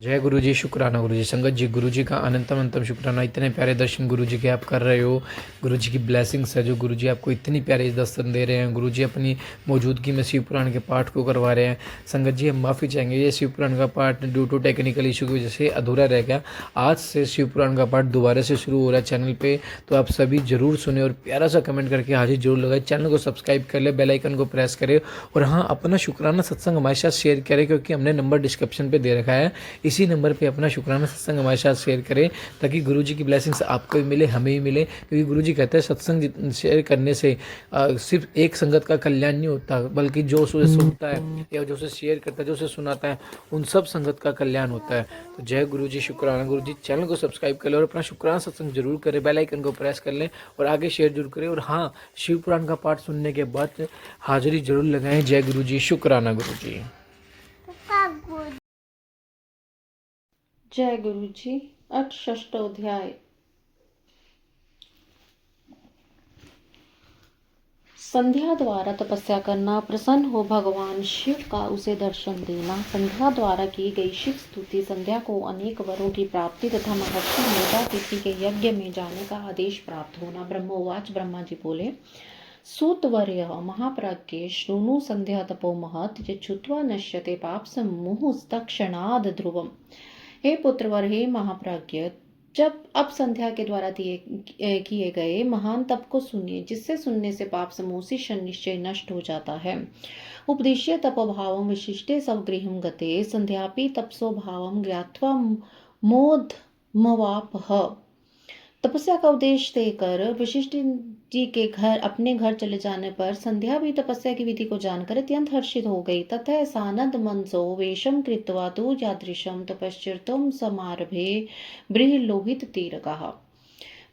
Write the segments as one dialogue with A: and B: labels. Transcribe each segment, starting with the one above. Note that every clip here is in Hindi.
A: जय गुरु जी, शुक्राना गुरु जी। संगत जी, गुरु जी का अनंतम अंतम शुक्राना। इतने प्यारे दर्शन गुरु जी के आप कर रहे हो। गुरु जी की ब्लेसिंग्स है जो गुरु जी आपको इतनी प्यारे दर्शन दे रहे हैं। गुरु जी अपनी मौजूदगी में शिव पुराण के पाठ को करवा रहे हैं। संगत जी, हम माफ़ी चाहेंगे, ये शिव पुराण का पाठ ड्यू टू टेक्निकल इशू की वजह से अधूरा रह गया। आज से शिव पुराण का पाठ दोबारा से शुरू हो रहा है चैनल पर, तो आप सभी ज़रूर सुने और प्यारा सा कमेंट करके हाजिर जरूर लगाए। चैनल को सब्सक्राइब कर ले, बेल आइकन को प्रेस करें और हाँ, अपना शुक्राना सत्संग हमारे साथ शेयर करें, क्योंकि हमने नंबर डिस्क्रिप्शन पे दे रखा है। इसी नंबर पे अपना शुक्राना सत्संग हमारे साथ शेयर करें, ताकि गुरु जी की ब्लेसिंग्स आपको भी मिले, हमें भी मिले। क्योंकि गुरु जी कहते हैं सत्संग शेयर करने से सिर्फ एक संगत का कल्याण नहीं होता, बल्कि जो उसे सुनता है या जो उसे शेयर करता है, जो उसे सुनाता है, उन सब संगत का कल्याण होता है। तो जय गुरु जी, शुक्राना गुरु जी। चैनल को सब्सक्राइब कर लें और अपना शुक्राना सत्संग जरूर करें, बेल आइकन को प्रेस कर लें और आगे शेयर जरूर करें। और हाँ, शिव पुराण का पाठ सुनने के बाद हाजिरी जरूर लगाएं। जय गुरु जी, शुक्राना गुरु जी।
B: जय गुरु जी। 68 अध्याय। संध्या द्वारा तपस्या करना, प्रसन्न हो भगवान शिव का उसे दर्शन देना। संध्या द्वारा की गई शिव स्तुति, संध्या को अनेक वरों की प्राप्ति तथा महर्षि मेधातिथि के यज्ञ में जाने का आदेश प्राप्त होना। ब्रह्मोवाच, ब्रह्मा जी बोले, सूतवर्य महाप्राज्ञे शृणु संध्या तपो महत् यच्छ्रुत्वा नश्यते पाप समूहस्तक्षणाद ध्रुवम्। हे पुत्रवर, हे महाप्राज्ञ, जब अब संध्या के द्वारा किए गए महान तप को सुनिए, जिससे सुनने से पाप समूसी निश्चय नष्ट हो जाता है। उपदिश्य तपोभावं विशिष्टे सवगृहं गते संध्यापि तपसो भावं ज्ञात्वा मोदमवापः। तपस्या का उपदेश देकर वशिष्ठ जी के घर अपने घर चले जाने पर संध्या भी तपस्या की विधि को जानकर अत्यंत हर्षित हो गई। तथा सानद मनसो वेशम कृत्वा तु यादृशम तपश्चिर्तुम समारभे बृहलोहित तीरकः।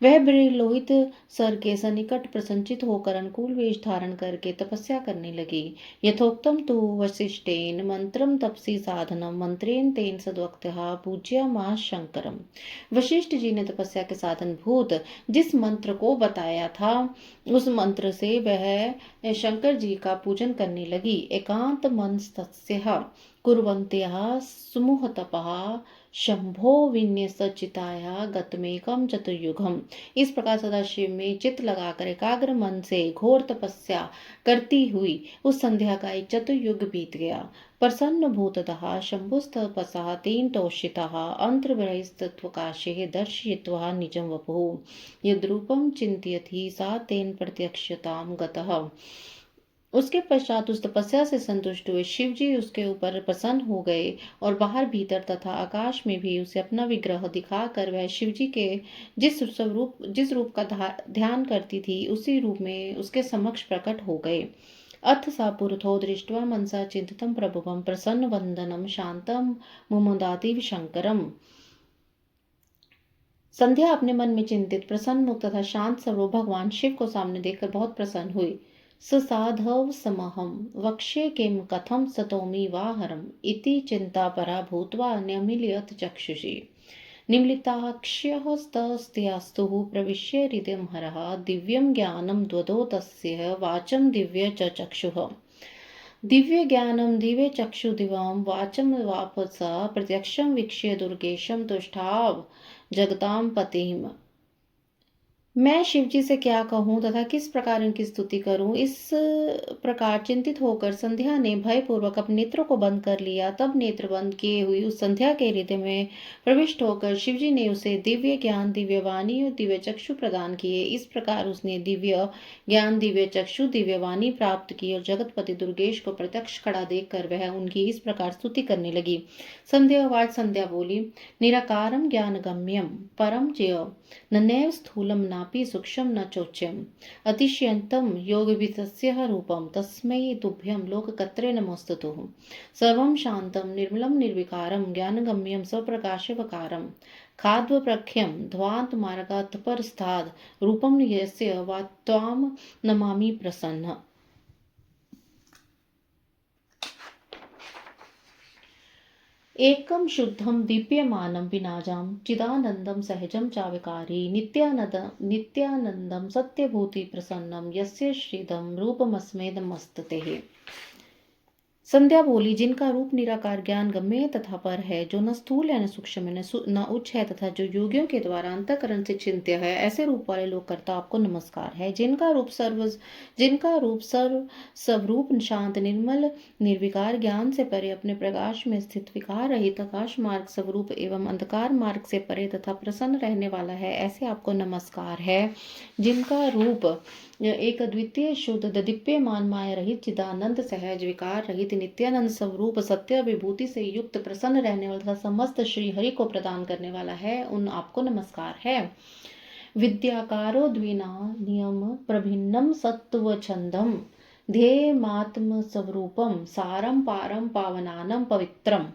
B: वह बृहलोहित सर के सन्निकट प्रसन्नचित होकर अनुकूल वेश धारण करके तपस्या करने लगी। यथोक्तम तु वसिष्ठेन मंत्रम तपसी साधनम मंत्रेण तेन सद्वक्तः पूज्यमास शंकरम। वशिष्ठ जी ने तपस्या के साधन भूत जिस मंत्र को बताया था, उस मंत्र से वह शंकर जी का पूजन करने लगी। एकांत मनस्तस्यः कुर्वन्त्याः समूह तपः शंभो विन्यसचिताया गतमेकम चतुर्युगम। इस प्रकार सदाशिव में चित्त लगाकर एकाग्र मन से घोर तपस्या करती हुई उस संध्या का एक चतुर्युग बीत गया। प्रसन्न भूततः शंभुस्तपसः तेन तोषितः अंतर्बहिस्तत्वकाशे दर्शयित्वा निजं वपुः यद्रूपं चिन्तयति सा तेन प्रत्यक्षतां गतः। उसके पश्चात उस तपस्या से संतुष्ट हुए शिव जी उसके ऊपर प्रसन्न हो गए और बाहर भीतर तथा आकाश में भी उसे अपना विग्रह दिखाकर वह शिव जी के जिस रूप का ध्यान करती थी, उसी रूप में उसके समक्ष प्रकट हो गए। अथ सा पुरथो दृष्ट्वा मनसा चिंतितं प्रभुवं प्रसन्न वंदनम शांतम मुमुदाति शंकरम। संध्या अपने मन में चिंतित, प्रसन्न मुक्त तथा शांत स्वरूप भगवान शिव को सामने देखकर बहुत प्रसन्न हुई। ससाधव समहम वक्ष्ये किं कथम सतोमि वाहरम इति चिंतापरा भूत्वा न्यमिलयत चक्षुषी। निम्लिताक्ष्यस्तस्यास्तुः प्रविश्य हृदयं हरः दिव्यं ज्ञानं ददौ तस्य वाचं दिव्य च चक्षुः। दिव्य ज्ञानं दिव्य चक्षुदिवां वाचं वापस प्रत्यक्षं वीक्ष्य दुर्गेशं तुष्टाव जगतां पतिम्। मैं शिव जी से क्या कहूँ तथा किस प्रकार उनकी स्तुति करूं। इस प्रकार चिंतित होकर संध्या ने भयपूर्वक अपने नेत्रों को बंद कर लिया। तब नेत्र बंद किए हुई उस संध्या के हृदय में प्रविष्ट होकर शिव जी ने उसे दिव्य ज्ञान, दिव्य वाणी और दिव्य चक्षु प्रदान किए। इस प्रकार उसने दिव्य ज्ञान, दिव्य चक्षु, दिव्य वाणी प्राप्त की और जगतपति दुर्गेश को प्रत्यक्ष खड़ा देखकर वह उनकी इस प्रकार स्तुति करने लगी। संध्या बोली, निराकारं ज्ञानगम्यं परम जय नैव स्थूलं नापि सूक्ष्मं न चोच्यम् अतिशयन्तं योगविदस्य रूपं तस्मै तुभ्यं लोककर्त्रे नमोस्तुः। सर्वं शान्तं निर्मलं निर्विकारं ज्ञानगम्यं स्वप्रकाशवकारं खाद्वप्रख्यं ध्वान्तमार्गात्परस्ताद् रूपं यस्य वा त्वां नमामि प्रसन्न। एकं शुद्धं दीप्यमानं विनाजां चिदानन्दं सहजं चाविकारी नित्यानन्दं सत्यभूति प्रसन्नं यस्य श्रीदं रूपमस्मेदमस्तते। संध्या बोली, जिनका रूप निराकार ज्ञान गम्य तथा पर है, जो न स्थूल है न सूक्ष्म है न उच्च है तथा जो योगियों के द्वारा अंतःकरण से चिंत्य है, ऐसे रूप वाले लोग करता आपको नमस्कार है। जिनका रूप सर्व स्वरूप शांत निर्मल निर्विकार ज्ञान से परे अपने प्रकाश में स्थित विकार रहित आकाश मार्ग स्वरूप एवं अंधकार मार्ग से परे तथा प्रसन्न रहने वाला है, ऐसे आपको नमस्कार है। जिनका रूप एक अद्वितीय शुद्ध दिव्यमान माया रहित चिदानंद सहज विकार रहित नित्यानंद स्वरूप सत्य विभूति से युक्त प्रसन्न रहने वाला तथा समस्त श्री हरि को प्रदान करने वाला है, उन आपको नमस्कार है। विद्याकारो द्विना नियम प्रभिन्नम सत्व छंदम ध्येयमात्म स्वरूपम सारम पारम पावनानम पवित्रम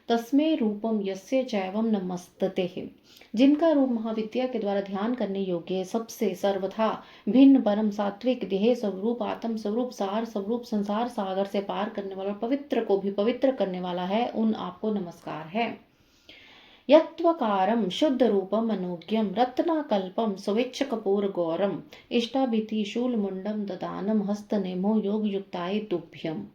B: तस्मै रूपम यस्य चैवम नमस्तते। जिनका रूप महाविद्या के द्वारा ध्यान करने योग्य सबसे सर्वथा भिन्न परम सात्विक देह स्वरूप आत्म स्वरूप सार स्वरूप संसार सागर से पार करने वाला पवित्र को भी पवित्र करने वाला है, उन आपको नमस्कार है। यत्वकारं शुद्ध रूपम मनोज्ञम रत्नाकल्पम स्वेच्छ कपूर गौरम इष्टाभिति शूलमुंडम ददानम हस्तनेमो योग युक्ताय तुभ्यम।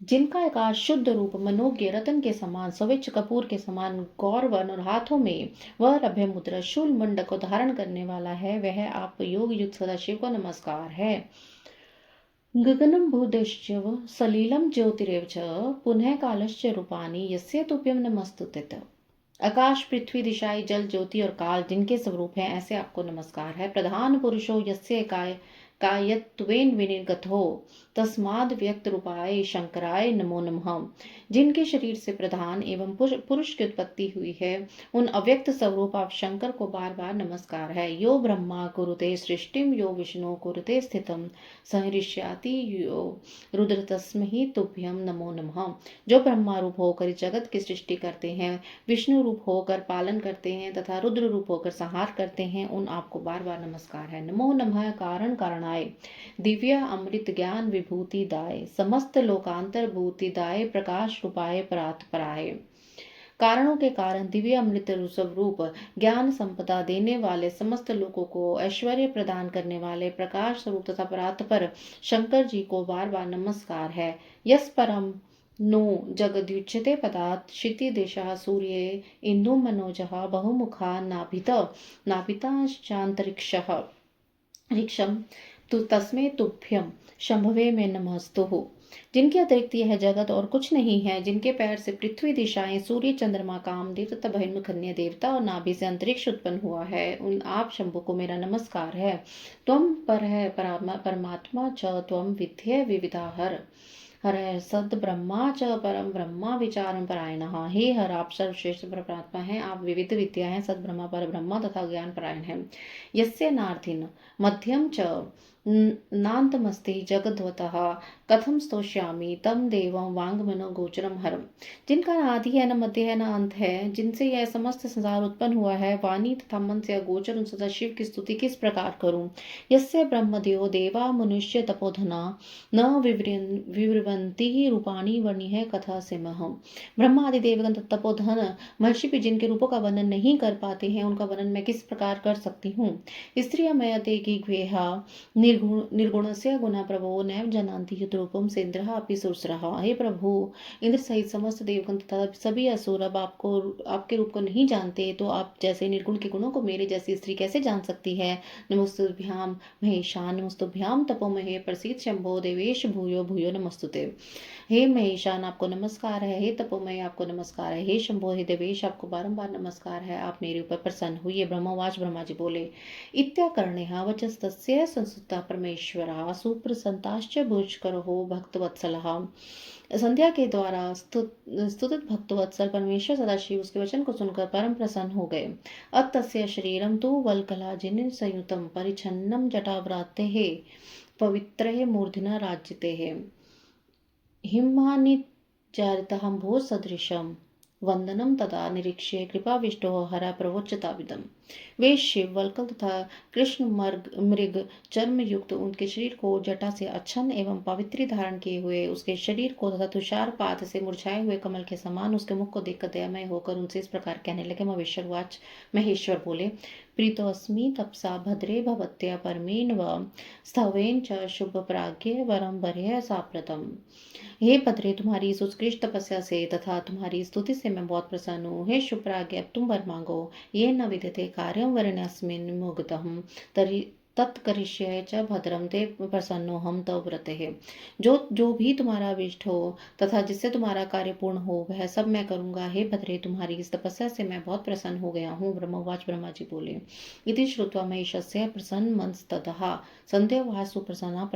B: जिनका आकाश शुद्ध रूप मनोज्ञ रतन के समान स्वेच्छ कपूर के समान गौरवन और हाथों में वह अभय मुद्रा शूल मुंड को धारण करने वाला है, वह आप योग युक्त सदाशिव को नमस्कार है। गगनं भूदश्च सलिलं ज्योतिरेव च पुनः कालश्च रूपाणि यस्य तुभ्यं नमस्तुते। आकाश पृथ्वी दिशाएं जल ज्योति और काल जिनके स्वरूप हैं, ऐसे आपको नमस्कार है। प्रधान पुरुषो यस्य कायत्वेन विनिर्गतो तस्माद् व्यक्त रूपाय शंकराय नमो नमः। जिनके शरीर से प्रधान एवं पुरुष की उत्पत्ति हुई है, उन अव्यक्त स्वरूप आप शंकर को बार बार नमस्कार है। यो ब्रह्मा कुरुते सृष्टिम यो विष्णु कुरुते स्थितम सहृष्याति यो रुद्र तस्मै तुभ्यम नमो नमः। जो ब्रह्मा रूप होकर इस जगत की सृष्टि करते हैं, विष्णु रूप होकर पालन करते हैं तथा रुद्र रूप होकर संहार करते हैं, उन आपको बार बार नमस्कार है। नमो नमः कारण कारणाय दिव्य अमृत ज्ञान विभूति दाय समस्त लोकांतर भूति दाय प्रकाश रूपाय परात्पराय। कारणों के कारण दिव्य अमृत स्वरूप ज्ञान संपदा देने वाले समस्त लोगों को ऐश्वर्य प्रदान करने वाले प्रकाश स्वरूप तथा परात्पर शंकर जी को बार बार नमस्कार है। यस परम नो जगद्युच्यते पदात् क्षिति दिशा सूर्ये इंदु मनोजः बहुमुखा नाभिताश्चान्तरिक्षः ऋक्षम तु तस्मै तुभ्यम शंभवे में नमस्तुः। जिनके अतिरिक्त यह जगत और कुछ नहीं है, जिनके पैर से पृथ्वी दिशाएं सूर्य चंद्रमा कामदेव तथा बहिर्मुखन्य देवता और नाभि से अंतरिक्ष उत्पन्न हुआ है, उन आप शंभु को मेरा नमस्कार है। त्वं पर है परमात्मा च त्वं विद्ये विविधाहर हर सद ब्रह्मा च परम ब्रह्मा विचारम परायणः। हे हर आप सर्वश्रेष्ठ परमात्मा हैं, आप विविध विद्या हैं, सद ब्रह्मा पर ब्रह्मा तथा ज्ञान परायण हैं। यस्य नार्थिन मध्यम च नान्तमस्ति जगद्वतः कथम स्तोष्यामि तम देवं वांगमनो गोचरम हरम। जिनका न आदि है न मध्य है न अंत है, जिनसे यह समस्त संसार उत्पन्न हुआ है, वाणी तथा मन से अगोचर उन सदाशिव की स्तुति किस प्रकार करूं। यस्य ब्रह्मदेव देवा मनुष्य तपोधना न विवृवंती रूपाणी वर्णी है कथा से महम। ब्रह्मा आदि देवगण तपोधन महर्षि भी जिनके रूपों का वर्णन नहीं कर पाते हैं, उनका वर्णन मैं किस प्रकार कर सकती हूँ। स्त्रिय मयते की ग्वेहा निर्गुणस्य गुणा प्रभो नैव जानन्ति युतरूपम सेन्द्रः अपि सुरसरः। हे प्रभु, इंद्र सहित समस्त देवगण तथा सभी असुर अब आपके रूप को नहीं जानते, तो आप जैसे निर्गुण के गुणों को मेरे जैसी स्त्री कैसे जान सकती है। नमस्तुभ्याम महेशान नमस्तुभ्याम तपोमहे प्रसीद शंभो देवेश भूयो भूयो नमस्तुते। हे महेशान आपको नमस्कार है, हे तपोमय आपको नमस्कार है, हे शंभो हे देवेश आपको बारंबार नमस्कार है, आप मेरे ऊपर प्रसन्न हुई। ब्रह्मवाच ब्रह्मा जी बोले, इत्याकर्ण्यः वचस्तस्य संसुता परमेश्वरः सुप्रसन्ताश्च भुजकरो भक्तवत्सलः। संध्या के द्वारा स्तुतित भक्तवत्सल परमेश्वर सदाशिव उसके वचन को सुनकर परम प्रसन्न हो गए। अतस्य शरीरम तो वल्कलाजिन संयुतम परिच्छन्नम जटाव्रातेः पवित्रः मूर्धना राज्यतेः हिमानि चारितः भोज सदृशम वंदनम तदा निरीक्ष्य कृपाविष्टो हर प्रवोच्यताविदम। वे शिव वल्कल तथा कृष्ण मृग चर्म युक्त उनके शरीर को जटा से अच्छन एवं पवित्री धारण किए हुए उसके शरीर को तथा तुषारपात से मुरझाए हुए कमल के समान उसके मुख को देखकर दयामय होकर उनसे इस प्रकार कहने लगे। महेश्वर बोले, प्रीतोऽस्मि तपसा भद्रे भवत्या परमेन व स्थवेन च शुभ प्राज्ञ वरम वरय साप्रतम। हे भद्रे, तुम्हारी इस उत्कृष्ट तपस्या से तथा तुम्हारी स्तुति से मैं बहुत प्रसन्न हूँ। हे शुभ्राज्ञ, अब तुम वर मांगो। ये न विद्यते कार्यं वर्ण्यस्मिन् मुग्धं तर्हि तत्करिष्ये च भद्रम ते प्रसन्नो हम तव व्रते है। जो जो भी तुम्हारा अभिष्ट हो तथा जिससे तुम्हारा कार्य पूर्ण हो वह सब मैं करूंगा। हे भद्रे, तुम्हारी इस तपस्या से मैं बहुत प्रसन्न हो गया हूँ। ब्रह्मवाच, ब्रह्मा जी बोले, इति श्रुत्वा महेशस्य प्रसन्न मनस्ततः संध्या सुप्रसन्ना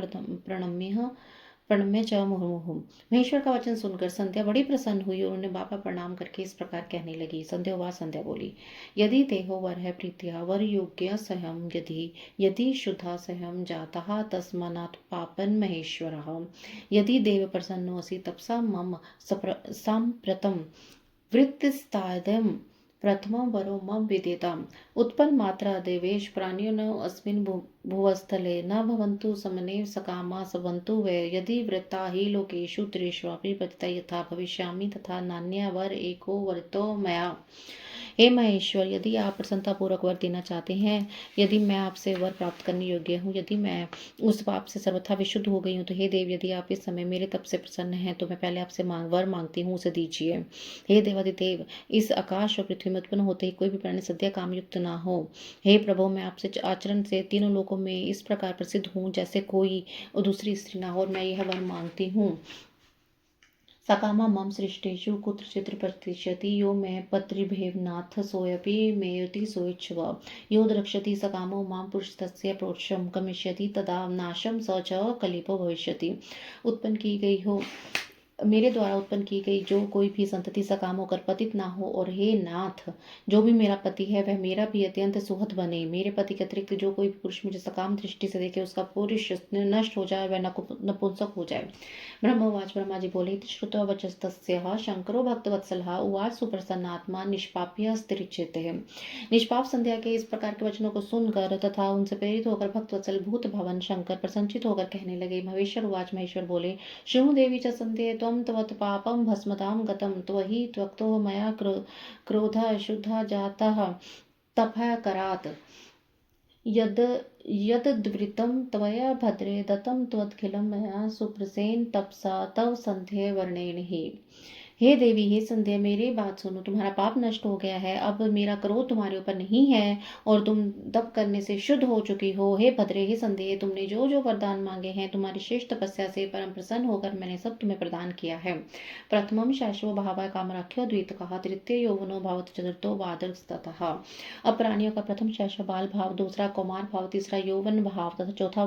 B: प्रणम्य च मुहुर्मुहुः। महेश्वर का वचन सुनकर संध्या बड़ी प्रसन्न हुई और उन्हें बाबा प्रणाम करके इस प्रकार कहने लगी। संध्या बोली, यदि देहो वर है प्रीत्या वर योग्य सहम यदि यदि शुद्धा सहम जाता तस्मात् पापन महेश्वरः। यदि देव प्रसन्नोऽसि तपसा मम साम्प्रतं वृत्तिस्तादयम् प्रथमं वरो मम विदिताम्। उत्पन्न मात्रा देवेश प्राणिनो अस्मिन् भुवस्थले न भवन्तु समने सकामा सवन्तु वे। यदि वृत्ता हि लोकेषु त्रिष्वपि पतिता यथा भविष्यामि तथा नान्या वर एको वरितो मया। हे महेश्वर, यदि आप प्रसन्नतापूर्वक वर देना चाहते हैं, यदि मैं आपसे वर प्राप्त करने योग्य हूँ, यदि मैं उस पाप से सर्वथा विशुद्ध हो गई हूँ, तो हे देव, यदि आप इस समय मेरे तप से प्रसन्न हैं तो मैं पहले आपसे वर मांगती हूँ, उसे दीजिए। हे देवादिदेव, इस आकाश और पृथ्वी में उत्पन्न होते ही कोई भी प्राणी सद्य कामयुक्त ना हो। हे प्रभु, मैं आपसे आचरण से तीनों लोकों में इस प्रकार प्रसिद्ध हूँ जैसे कोई दूसरी स्त्री ना हो, और मैं यह वर मांगती हूँ। सकामा मम सृष्टेषु कुत्रचित् प्रतिष्ठति यो मे पत्रिभेवनाथ सोऽपि मेऽति सोऽच्छव। यो द्रक्ष्यति सकामो मां पुरुषस्तस्य प्रोक्षं गमिष्यति तदा नाशं स च कलिपो भविष्यति। उत्पन्न की गई हो मेरे द्वारा उत्पन्न की गई जो कोई भी संतति सकाम होकर पतित ना हो, और हे नाथ, जो भी मेरा पति है वह मेरा भी अत्यंत सुहृद बने। मेरे पति के अतिरिक्त जो कोई भी पुरुष मुझे सकाम दृष्टि से देखे उसका पुरुष नष्ट हो जाए, वह नपुंसक हो जाए। ब्रह्मवाच, ब्रह्मा जी बोले, श्रुत्वा वचस्तस्यः शंकरो भक्तवत्सलः उवाच सुप्रसन्नात्मा निष्पाप्य स्थिरिच्यते। निष्पाप संध्या के इस प्रकार के वचनों को सुनकर तथा उनसे प्रेरित होकर भक्तवत्सल भूत भवन शंकर प्रसन्नचित होकर कहने लगे। महेश्वर बोले, शृणु देवी च संध्या त्वं त्वत् पापं भस्मतां गतं त्वहि त्वक्तो मया क्रोधः शुद्धः जातः तपः करात्। यद्वृतं त्वया भद्रे दत्तं त्वदखिलं मया सुप्रसेन तपसा तव संध्या वर्णेन हि। हे देवी, हे संध्या, मेरी बात सुनो, तुम्हारा पाप नष्ट हो गया है। अब मेरा क्रोध तुम्हारे ऊपर नहीं है और तुम तप करने से शुद्ध हो चुकी हो। हे भद्रे, हे संध्या, तुमने जो जो वरदान मांगे हैं तुम्हारी श्रेष्ठ तपस्या से परम प्रसन्न होकर मैंने सब तुम्हें प्रदान किया है। प्रथमम शैशव भाव कामराख्यो द्वित कहा, तृतीय यौवनो भावत चतुर्थो वादस्ततः। अब प्राणियों का प्रथम शैशव बाल भाव, दूसरा कौमार भाव, तीसरा यौवन भाव तथा चौथा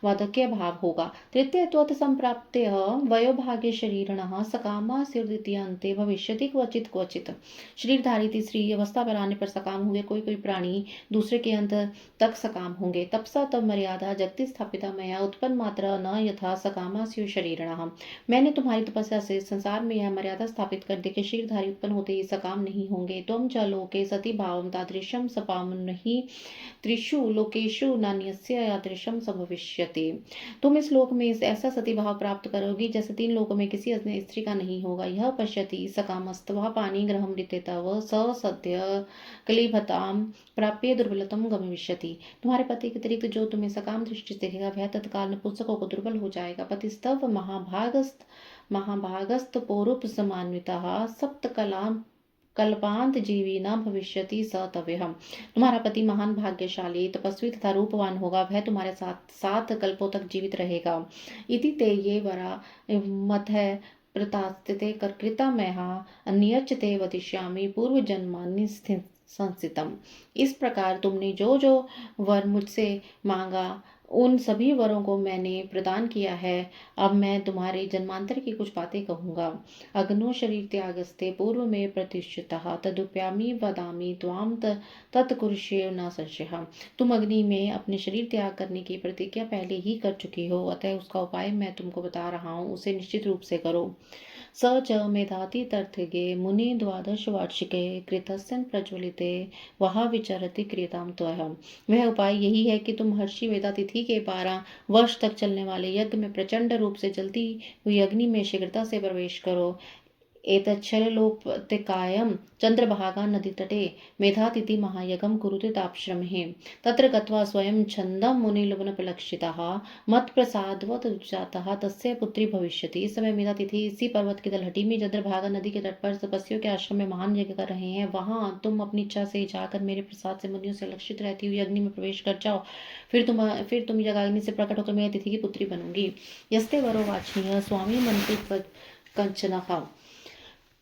B: वाधक्य भाव होगा। तृतीय त्वत् संप्राप्त्य वयोभाग्य शरीरिणः सकामा द्वितीयांते भविष्यति क्वचित क्वचित। शरीरधारी तीसरी अवस्था पर आने पर सकाम हुए कोई कोई प्राणी दूसरे के अंत तक सकाम होंगे। तपसा तब मर्यादा जगति स्थापिता मया उत्पन्न मात्रा न यथा सकामा स्यु शरीरिणः। मैंने तुम्हारी तपस्या से संसार में यह मर्यादा स्थापित कर दी कि शरीरधारी उत्पन्न होते ही सकाम नहीं होंगे। त्वं च लोके सति भावं तादृशं सपामुन्हि त्रिषु लोकेषु नान्यस्य यादृशं संभविष्यति। तुम इस लोक में ऐसा सती भाव प्राप्त करोगी जैसे तीन लोकों में किसी अन्य स्त्री का नहीं होगा। यह पश्यति सकामस्तव पानी ग्रहम ऋतेतव स सद्य क्लीभताम प्राप्य दुर्बलतम गमिष्यति। तुम्हारे पति के अतिरिक्त जो तुम्हें सकाम दृष्टि से देखेगा वह तत्काल नपुंसकों को दुर्बल हो जाएगा। पतिस्तव महाभागस्त पौरुप समान्विता सप्त कल्पांत जीवी न भविष्यति स तव्यहम। तुम्हारा पति महान भाग्यशाली तपस्वी तथा रूपवान होगा, वह तुम्हारे साथ 7 कल्पों तक जीवित रहेगा। इति ते ये वरा मत है प्रतास्ते कर्कृता महा अन्यचते वदिष्यामि पूर्व जन्मानि संसितम। इस प्रकार तुमने जो जो वर मुझसे मांगा उन सभी वरों को मैंने प्रदान किया है। अब मैं तुम्हारे जन्मांतर की कुछ बातें कहूँगा। अग्नो शरीर त्यागस्ते पूर्व में प्रतिष्ठितः तदुप्यामी वदामि त्वाम तत्कुरुष्ये न संशयः। तुम अग्नि में अपने शरीर त्याग करने की प्रतिज्ञा पहले ही कर चुकी हो, अतः उसका उपाय मैं तुमको बता रहा हूँ, उसे निश्चित रूप से करो। स च मेधाति तर्थगे मुनि द्वादश वार्षिके कृतस्यन् प्रज्वलिते वहा विचरति क्रियताम त्वया। वह उपाय यही है कि तुम महर्षि वेदातिथि के 12 वर्ष तक चलने वाले यज्ञ में प्रचंड रूप से जलती हुई अग्नि में शीघ्रता से प्रवेश करो। एतच्छललोपतिकायं चंद्रभागा नदीतटे मेधातिथि महायज्ञं कुरुते तापश्रमे तत्र गत्वा स्वयं छन्दं मुनिलुब्धोपलक्षितः मत्प्रसादवत् जातः तस्य पुत्री भविष्यति। इस समय मेधातिथि इसी पर्वत की तलहटी में चंद्रभागा नदी के तट पर तपस्वियों के आश्रम में महान यज्ञ कर रहे हैं। वहां तुम अपनी इच्छा से जाकर मेरे प्रसाद से मुनियों से लक्षित रहती हुई अग्नि में प्रवेश कर जाओ। फिर तुम यज्ञाग्नि से प्रकट होकर मेरी तिथि की पुत्री बनोगी। यस्ते वरो वाचनीय स्वामी मंत्री कंचनः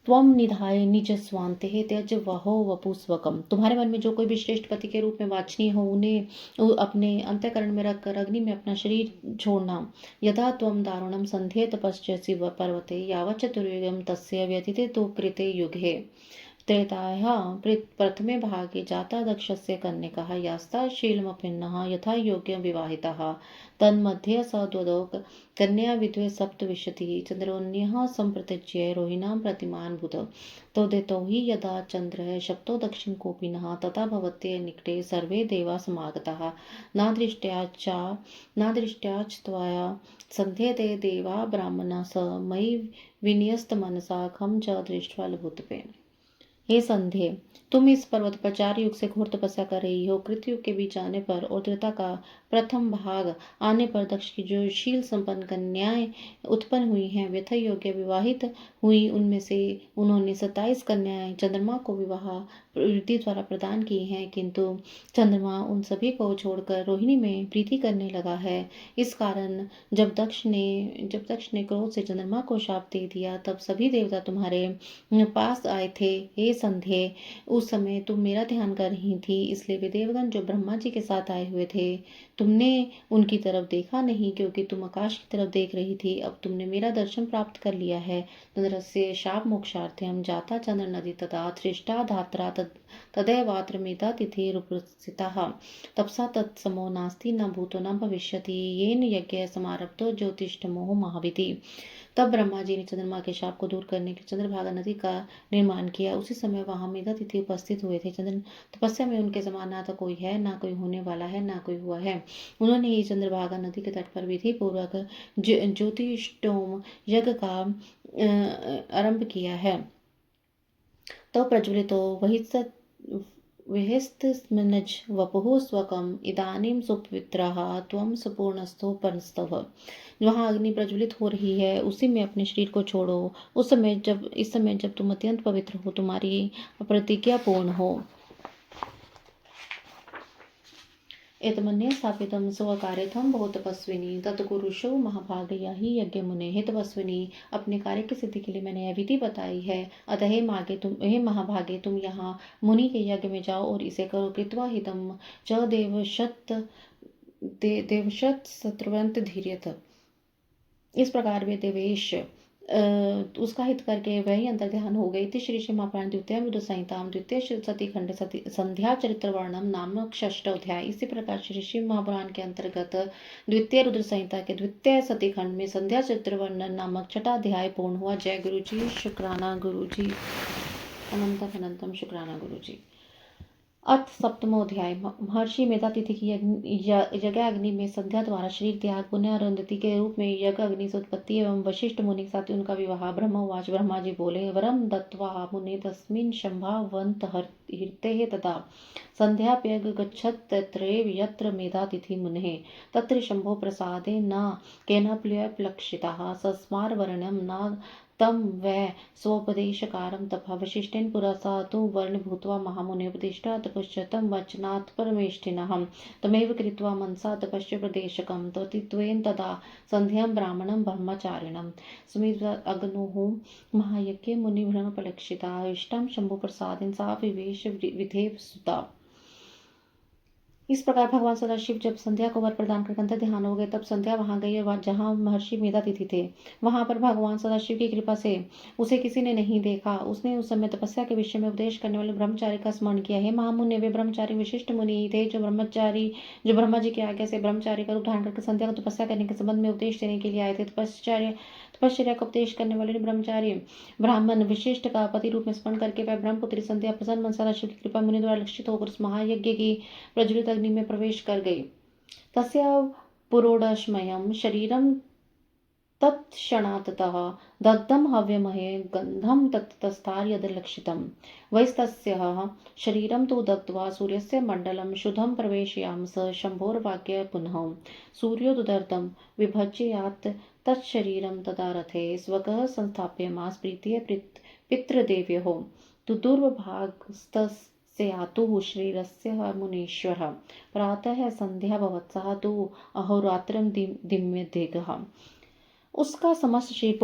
B: त्वम निधाय निज स्वान्ते त्यज वहो वपुस्वकम। तुम्हारे मन में जो कोई भी श्रेष्ठ पति के रूप में वांछनीय हो उन्हें अपने अंतःकरण में रखकर अग्नि में अपना शरीर छोड़ना। यदा त्वम दारुणम संध्येत पश्यसि पर्वते यावत् चतुर्युगम तस्य व्यतीते तो कृते युगे। त्रेतायाः प्रथमे भागे जाता दक्षस्य कन्यकः यास्ता शीलमपिन्नः यथा योग्यं विवाहितः तन्मध्ये स द्वौ कन्या विद्वे सप्तविंशतिः चन्द्रोऽन्यः सम्प्रत्यज्य रोहिणां प्रतिमान्भूत् तोदेतो हि यदा चन्द्रः सप्तो दक्षिणकोपिनः तथा भवत्यै निकटे सर्वे देवा समागताः नादृष्ट्याच त्वया सन्ध्येते देवा ब्राह्मणा स मयि विन्यस्तमनसा खं च दृष्ट्वा लभुत्वे। हे संध्य, तुम इस पर्वत पर 4 युग से घोर तपस्या कर रही हो। कृतयुग के बीच आने पर और त्रेता का प्रथम भाग आने पर दक्ष की जो शील संपन्न कन्याएं उत्पन्न हुई हैं व्यथा योग्य विवाहित हुई, उनमें से उन्होंने 27 कन्याएं चंद्रमा को विवाह प्रीति द्वारा प्रदान की हैं, किंतु चंद्रमा उन सभी को छोड़कर रोहिणी में प्रीति करने लगा है। इस कारण जब दक्ष ने क्रोध से चंद्रमा को शाप दे दिया तब सभी देवता तुम्हारे पास आए थे। हे संध्य, उस समय तुम मेरा ध्यान कर रही थी, इसलिए वे देवगण जो ब्रह्मा जी के साथ आए हुए थे तुमने उनकी तरफ देखा नहीं, क्योंकि तुम आकाश की तरफ देख रही थी। अब तुमने मेरा दर्शन प्राप्त कर लिया है। चंद्रस्य शाप मोक्षार्थम जाता चंद्र नदी तथा थृष्टा धात्रा तदैवात्र मेधा तिथिरुपस्थितः तपसा तत्समो नास्ति न भूतो न भविष्यति येन यज्ञ समारब्धो ज्योतिष्ठमो महाविधि। तब ब्रह्मा जी ने चंद्रमा के शाप को दूर करने के चंद्रभागा नदी का निर्माण किया। उसी समय वहां मेधा तिथि उपस्थित हुए थे। चंद्र तपस्या में उनके समान ना तो कोई है, ना कोई होने वाला है, ना कोई हुआ है। उन्होंने ही चंद्रभागा नदी के तट पर विधि पूर्वक ज्योतिष्टोम यज्ञ का आरंभ किया है। तो प्रज्वलितो विहिस्तस्मिन्नज वपुः स्वकम् इदानीं सुपवित्रः त्वं सुपूर्णस्थोपनस्तव। वहाँ अग्नि प्रज्वलित हो रही है, उसी में अपने शरीर को छोड़ो। इस समय जब तुम अत्यंत पवित्र हो, तुम्हारी प्रतिज्ञा पूर्ण हो। एतमन्ये स्थापितं स्वकार्यथं बहु तपस्विनी तत्कुरुषो महाभागया ही यज्ञ मुने। हे तपस्विनी, अपने कार्य की सिद्धि के लिए मैंने यह विधि बताई है। अतः हे महाभागे, तुम यहाँ मुनि के यज्ञ में जाओ और इसे करो। कृत्वा हितं च देवशत शत्रुवंत धीर्यत। इस प्रकार वे देवेश उसका हित करके वही अंतर्ध्यान हो गई थी। श्री श्री महापुराण द्वितीय रुद्र संहिताम द्वितीय सती खंड संध्या चरित्र वर्णम नामक षष्ठ अध्याय। इसी प्रकार श्री श्री महापुराण के अंतर्गत द्वितीय रुद्र संहिता के द्वितीय सती खंड में संध्या चरित्र वर्णन नामक छठा अध्याय पूर्ण हुआ। जय गुरु जी, शुक्राना गुरु जी, अनंतम अनंतम शुक्राना गुरु जी। अथ सप्तमोध्याय। महर्षि मेधातिथि की यज्ञ अग्नि में संध्या द्वारा शरीर त्याग पुण्य अरुंधति के रूप में यज्ञ अग्नि से उत्पत्ति एवं वशिष्ठ मुनि के साथ उनका विवाह। ब्रह्मवाच, ब्रह्मा जी बोले, वरम दत्वा मुने तस्मिन् शंभावंत हीर्ते तथा संध्याप्यग गच्छत् तत्रैव यत्र मेधातिथि मुनेः तत्र शंभो प्रसादे न केनाप्यप्लक्षितः सस्मारवर्ण्यं न तम वै स्वोपदेशकारं तपः वशिष्ठेन पुरसा तु वर्ण भूत्वा महामुने उपदिष्टा तपश्चतं वचनात् परमेष्ठिनः तमेव कृत्वा मनसा तपश्च प्रदेशकं त्वतित्वेन तदा संध्यां ब्राह्मणं ब्रह्मचारिणं स्मित अग्नोः महायज्ञे मुनिभ्रमपलक्षिता इष्टं शंभुप्रसादेन सा विवेश विधेव सुता। इस प्रकार भगवान सदाशिव जब संध्या को वर प्रदान कर अंतर ध्यान हो गए, तब संध्या वहां गई और जहां महर्षि मेधातिथि थे वहां पर भगवान सदाशिव की कृपा से उसे किसी ने नहीं देखा। उसने उस समय तपस्या के विषय में उपदेश करने वाले ब्रह्मचारी का स्मरण किया। हे महामुनि, वे ब्रह्मचारी विशिष्ट मुनि ही थे जो ब्रह्मा जी की आज्ञा से ब्रह्मचारी का रूप धारण करके संध्या को तपस्या करने के संबंध में उपदेश देने के लिए आए थे। तपश्चर्या का उपदेश करने वाले ब्रह्मचारी ब्राह्मण विशिष्ट का पति रूप में स्मरण करके वह ब्रह्मपुत्री संध्या प्रसन्न मन सदाशिव की कृपा मुनि द्वारा लक्षित होकर उस महायज्ञ की प्रज्वलित अग्नि में प्रवेश कर गई। तस्या पुरोडशमयं शरीरं तत्क्षणात्तः दग्धं हव्यमहे गन्धं तत्तस्थार्यदलक्षितं वैस्तस्यः शरीरं तु दग्ध्वा सूर्यस्य मण्डलं शुद्धं प्रवेशयामस शम्भोर्वाक्य पुनः सूर्योदर्तं विभज्यात् तच्छरीरं तदा रथे स्वगः संस्थाप्यमास प्रीत्यै पितृदेव्योः तु दुर्भागस्तस्यातुः शरीरस्य मुनीश्वरः प्रातः संध्या भवत्सः तु अहोरात्रं दिम्यदिगः। उसका समस्त शरीर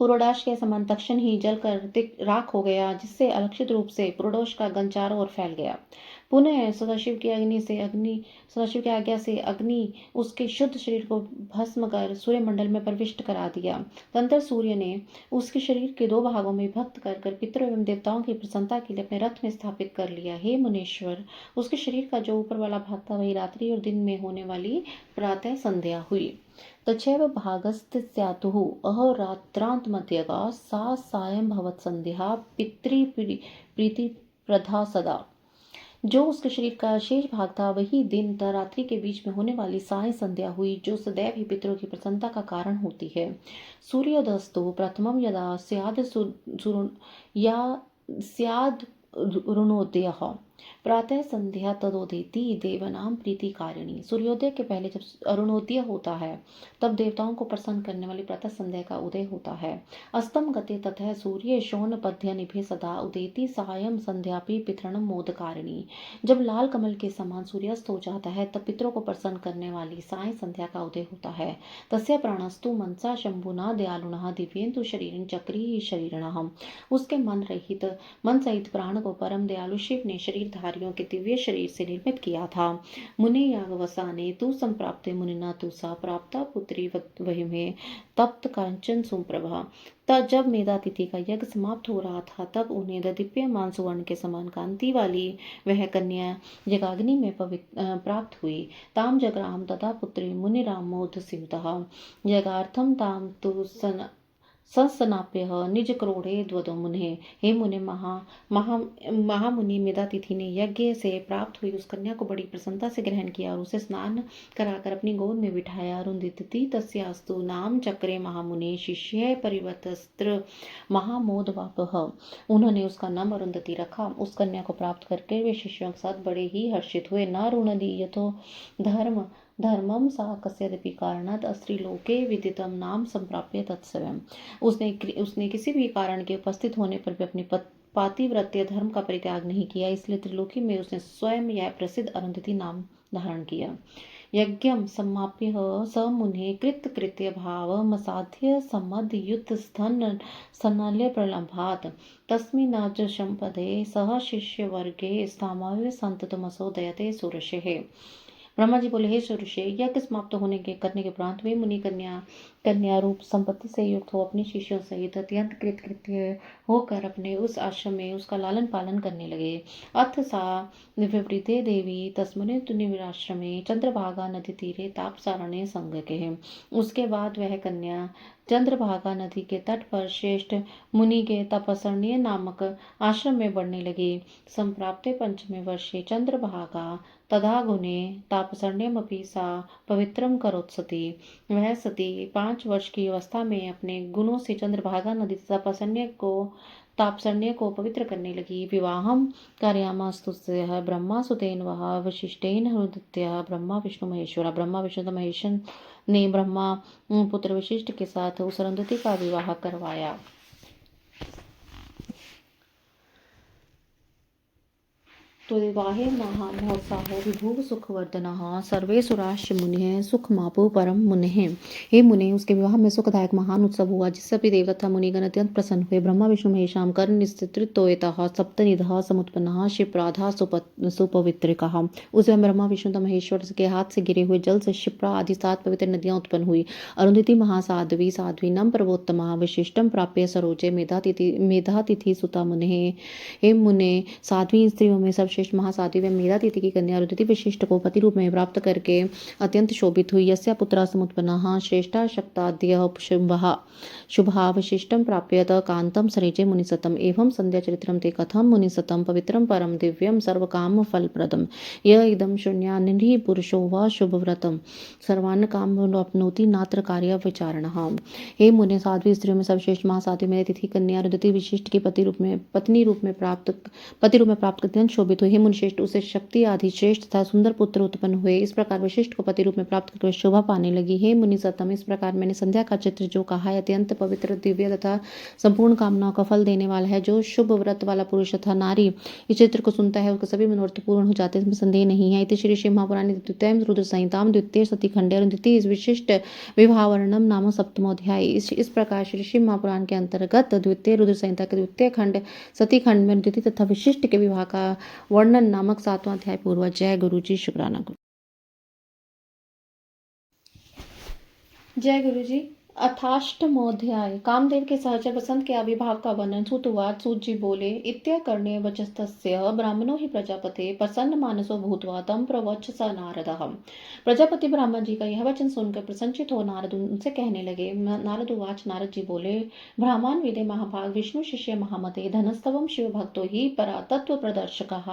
B: पुरोडाश के समान तक्षण ही जलकर राख हो गया, जिससे अलक्षित रूप से पुरोडोष का गंध चारों ओर फैल गया। पुनः सदाशिव की आज्ञा से अग्नि उसके शुद्ध शरीर को भस्म कर सूर्यमंडल में प्रविष्ट करा दिया। तदंतर सूर्य ने उसके शरीर के 2 भागों में विभक्त कर पितरों एवं देवताओं की प्रसन्नता के लिए अपने रथ में स्थापित कर लिया। हे मुनीश्वर, उसके शरीर का जो ऊपर वाला भाग था वही रात्रि और दिन में होने वाली प्रातः संध्या हुई। तच्छैव भागस्तस्यातुः अहोरात्रान्तमध्यगा सा सायं भवत्सन्ध्या पितृप्रीतिप्रदा सदा। जो उसके शरीर का शेष भाग था वही दिन तथा रात्रि के बीच में होने वाली साय संध्या हुई, जो सदैव ही पितरों की प्रसन्नता का कारण होती है। सूर्योदस्तु प्रथमं यदा स्याद् रुणोदयः प्रातः संध्या तदोदेति देवनाम प्रीति कारिणी। सूर्योदय के पहले जब अरुणोदय होता है तब देवताओं को प्रसन्न करने वाली प्रातः संध्या का उदय होता है। अस्तम गते ततः सूर्य शोण पद्य निभे सदा उदेति सायं संध्यापि पितृणम मोदकारिणी। जब लाल कमल के समान सूर्यास्त हो जाता है तब पितरों को प्रसन्न करने वाली साय संध्या का उदय होता है। तस्य प्राणस्तु मनसा शंभुना दयालुनः दिव्येन्दु शरीरं चक्री शरीरणः। उसके मन सहित प्राण को परम दयालु शिव ने शरीरधारियों के दिव्य शरीर से निर्मित किया था। मुनि यागवसाने तु संप्राप्ते मुनिना तु सा प्राप्ता पुत्री वही में तप्त कांचन सुप्रभा। तब जब मेधातिथि का यज्ञ समाप्त हो रहा था तब उन्हें दिव्यमान सुवर्ण के समान कांति वाली वह कन्या जगाग्नि में प्राप्त हुई। ताम जगराम तथा पुत्री मुनिरामोद सिवतः यज्ञार्थम ताम तु संसनाप्य निज क्रोड़े द्वदो मुने। हे मुने महामुनि मेधातिथि ने यज्ञ से प्राप्त हुई उस कन्या को बड़ी प्रसन्नता से ग्रहण किया और उसे स्नान कराकर अपनी गोद में बिठाया। अरुंधति तस्यास्तु नाम चक्रे महामुनि शिष्य परिवर्तस्त्र महामोदवापः। उन्होंने उसका नाम अरुंधति रखा। उस कन्या को प्राप्त करके वे शिष्यों के साथ बड़े ही हर्षित हुए। न रुणदी यथो धर्मम सा कस्यदपि कारणात् अस्त्रीलोके विदितम नाम संप्राप्य तत्स्वयं। उसने किसी भी कारण के उपस्थित होने पर भी अपनी पातिव्रत्य धर्म का परित्याग नहीं किया, इसलिए त्रिलोकी में उसने स्वयं यह प्रसिद्ध अरुंधति नाम धारण किया। यज्ञम समाप्य स मुने कृत्य भावमसाध्य सम्मदयुत स्तनाल्य प्रलम्भात् तस्मिन् संपदे सह शिष्यवर्गे स्थामव्य संततमसो दयते सुरषे। ब्रह्मा जी बोले, हे सुरषे, यज्ञ समाप्त करने के उपरांत वे मुनि कन्या रूप संपत्ति से युक्त हो अपने शिष्यों सहित अत्यंत कृतकृत्य होकर अपने उस आश्रम में उसका लालन पालन करने लगे। अथ सा विवृते देवी तस्मने निराश्रमे चंद्रभागा नदी तीरे तापसारण्य संगके। उसके बाद वह कन्या चंद्रभागा नदी के तट पर श्रेष्ठ मुनि के तपसरण्य नामक आश्रम में बढ़ने लगी। संप्राप्ते पंचमे वर्षे चंद्रभागा तदा गुणे तापसरण्यमपि सा पवित्रम करोत्सति। वह सती 5 वर्ष की अवस्था में अपने गुणों से चंद्रभागा नदी तापसरण्य को पवित्र करने लगी। विवाहम कार्यामास्तुस्यः ब्रह्मा सुतेन वह वशिष्ठेन हृदयः ब्रह्मा विष्णु महेश ने ब्रह्मा पुत्र वशिष्ठ के साथ उस अरुंधति का विवाह करवाया। त्वदेवाहे महामहोत्साहो विभुः सुखवर्धनः सर्वेषुराश्च मुनिः सुखमापो परम मुनिः। हे मुने, उसके विवाह में सुखदायक महान उत्सव हुआ, जिससे सभी देव तथा मुनिगण अत्यंत प्रसन्न हुए। ब्रह्मा विष्णु महेशाम कर निस्त्रितोयतः सप्तनिधः समुत्पन्नः शिप्राधा सुपवित्रिकः। उस समय ब्रह्मा विष्णु तथा महेश्वर के हाथ से गिरे हुए जल से शिप्रा आदि 7 पवित्र नदियां उत्पन्न हुई। अरुंधति महासाध्वी साध्वीनम पर्वोत्तमा विशिष्टम प्राप्य सरोजे मेधातिथि सुता मुने। हे मुने, साध्वी स्त्रियों में सर्वश्रेष्ठ महासाध्वी व मेधातिथि की कन्या अरुंधति विशिष्ट को पति रूप में प्राप्त करके अत्यंत शोभित हुई। यस्या पुत्रा समुत्पन्नः श्रेष्ठा शक्ताद्यः शुभा विशिष्टं प्राप्यत कांतं सरेजे मुनिसतम। एवं संध्या चरित्रम ते कथम मुनिसतम पवित्रम परम दिव्यम सर्वकाम फलप्रदम। यह इदम शून्यानिः पुरुषो व शुभव्रतम सर्वान् कामवाप्नोति नात्र कार्य विचारणः। हे मुने, साध्वी स्त्रियों में सर्वश्रेष्ठ महासाध्वी मेरी तिथि कन्या अरुंधति विशिष्ट की पति रूप में प्राप्त अत्यंत शोभित हुए। हे मुनिश्रेष्ठ, उसे शक्ति आदि श्रेष्ठ तथा सुंदर पुत्र उत्पन्न हुए। इस प्रकार विशिष्ट को पति रूप में प्राप्त करके शोभा पाने लगी। हे मुनि सतम, इस प्रकार मैंने संध्या का चित्र जो कहा है अत्यंत पवित्र दिव्य तथा संपूर्ण कामनाओं का फल देने वाला है। जो शुभ व्रत वाला पुरुष तथा नारी इस चित्र को सुनता है उसके सभी मनोरथ पूर्ण हो जाते हैं, इसमें संदेह नहीं है। इति श्री शिव महापुराणे द्वितीय रुद्र संहिता द्वितीय सती खंडे द्वितीय विशिष्ट विवाह वर्णनम नाम सप्तमोध्याय। इस प्रकार श्री शिव महापुराण के अंतर्गत द्वितीय रुद्र संहिता के द्वितीय खंड सती खंड में द्वितीय तथा विशिष्ट के विवाह का वर्णन नामक 7वां अध्याय पूर्व। जय गुरु जी, शुक्राना गुरु। जय गुरु जी। अथाष्टमोध्याय। कामदेव के सहचर बसंत के आविर्भाव का वर्णन। सूतवाच। सूत जी बोले, इत्यकर्ण्य वचस्तस्य ब्राह्मणो हि प्रजापते प्रसन्न मानसो भूत्वा तम प्रवच स नारदः। प्रजापति ब्राह्मण जी का यह वचन सुनकर प्रसन्नचित हो नारद उनसे कहने लगे। नारद उवाच। नारद जी बोले, ब्राह्मण विदे महाभाग विष्णु शिष्य महामते धनस्तवम शिव भक्तो हि परा तत्व प्रदर्शकः